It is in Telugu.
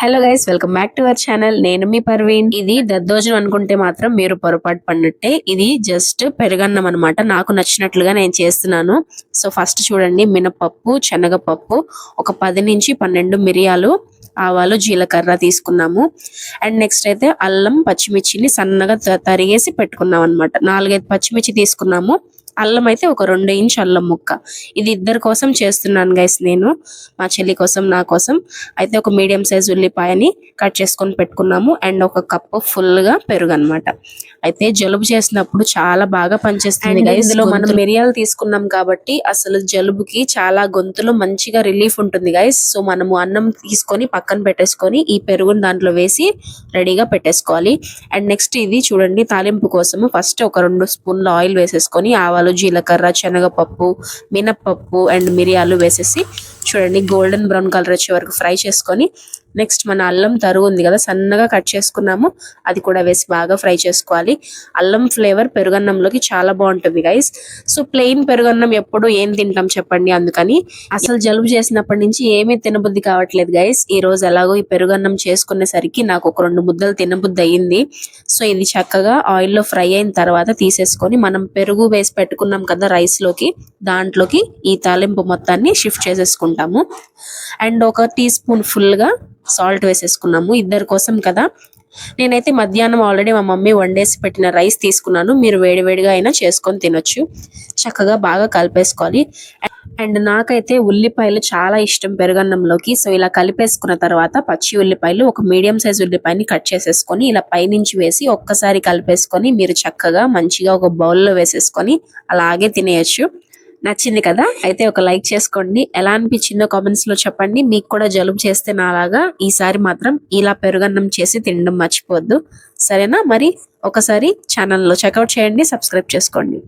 Hello guys, welcome back to our channel. నేను మీ పర్వీన్. ఇది దద్దోజనం అనుకుంటే మాత్రం మీరు పొరపాటు పడినట్టే. ఇది జస్ట్ పెరుగన్నం అనమాట. నాకు నచ్చినట్లుగా నేను చేస్తున్నాను. సో ఫస్ట్ చూడండి, మినపప్పు, శనగపప్పు, ఒక 10 నుంచి 12 మిరియాలు, ఆవాలు, జీలకర్ర తీసుకున్నాము. అండ్ నెక్స్ట్ అయితే అల్లం, పచ్చిమిర్చిని సన్నగా తరిగేసి పెట్టుకున్నాం అనమాట. 4-5 పచ్చిమిర్చి తీసుకున్నాము. అల్లం అయితే ఒక 2 ఇంచ్ అల్లం ముక్క. ఇది ఇద్దరి కోసం చేస్తున్నాను గైస్, నేను మా చెల్లి కోసం, నా కోసం. అయితే ఒక మీడియం సైజ్ ఉల్లిపాయని కట్ చేసుకొని పెట్టుకున్నాము. అండ్ ఒక కప్పు ఫుల్ గా పెరుగు అనమాట. అయితే జలుబు చేసినప్పుడు చాలా బాగా పనిచేస్తుంది గైస్. ఇందులో మనం మిరియాలు తీసుకున్నాం కాబట్టి అసలు జలుబుకి చాలా గొంతులో మంచిగా రిలీఫ్ ఉంటుంది గైస్. సో మనము అన్నం తీసుకొని పక్కన పెట్టేసుకొని ఈ పెరుగుని దాంట్లో వేసి రెడీగా పెట్టేసుకోవాలి. అండ్ నెక్స్ట్ ఇది చూడండి, తాలింపు కోసము ఫస్ట్ ఒక 2 స్పూన్ల ఆయిల్ వేసేసుకొని ఆవాలు, జీలకర్ర, శనగపప్పు, మినప్పప్పు అండ్ మిరియాలు వేసేసి చూడండి గోల్డెన్ బ్రౌన్ కలర్ వచ్చే వరకు ఫ్రై చేసుకొని, నెక్స్ట్ మన అల్లం తరుగు ఉంది కదా, సన్నగా కట్ చేసుకున్నాము, అది కూడా వేసి బాగా ఫ్రై చేసుకోవాలి. అల్లం ఫ్లేవర్ పెరుగన్నంలోకి చాలా బాగుంటుంది గైస్. సో ప్లెయిన్ పెరుగన్నం ఎప్పుడు ఏం తింటాం చెప్పండి, అందుకని అసలు జలుబు చేసినప్పటి నుంచి ఏమీ తినబుద్ధి కావట్లేదు గైస్. ఈ రోజు ఎలాగో ఈ పెరుగన్నం చేసుకునేసరికి నాకు ఒక 2 ముద్దలు తినబుద్ధి అయ్యింది. సో ఇది చక్కగా ఆయిల్లో ఫ్రై అయిన తర్వాత తీసేసుకొని మనం పెరుగు వేసి పెట్టుకున్నాం కదా రైస్ లోకి, దాంట్లోకి ఈ తాలింపు మొత్తాన్ని షిఫ్ట్ చేసేసుకుంటాము. అండ్ ఒక టీ స్పూన్ ఫుల్ గా సాల్ట్ వేసేసుకున్నాము, ఇద్దరి కోసం కదా. నేనైతే మధ్యాహ్నం ఆల్రెడీ మా మమ్మీ వండేసి పెట్టిన రైస్ తీసుకున్నాను. మీరు వేడివేడిగా అయినా చేసుకొని తినొచ్చు. చక్కగా బాగా కలిపేసుకోవాలి. అండ్ నాకైతే ఉల్లిపాయలు చాలా ఇష్టం పెరుగన్నంలోకి. సో ఇలా కలిపేసుకున్న తర్వాత పచ్చి ఉల్లిపాయలు, ఒక మీడియం సైజ్ ఉల్లిపాయని కట్ చేసేసుకొని ఇలా పైనుంచి వేసి ఒక్కసారి కలిపేసుకొని మీరు చక్కగా మంచిగా ఒక బౌల్లో వేసేసుకొని అలాగే తినేయచ్చు. నచ్చింది కదా? అయితే ఒక లైక్ చేసుకోండి. ఎలా అనిపించిందో కామెంట్స్ లో చెప్పండి. మీకు కూడా జలుబు చేస్తే నాలాగా ఈసారి మాత్రం ఇలా పెరుగన్నం చేసి తినడం మర్చిపోవద్దు. సరేనా? మరి ఒకసారి ఛానల్లో చెక్అవుట్ చేయండి, సబ్స్క్రైబ్ చేసుకోండి.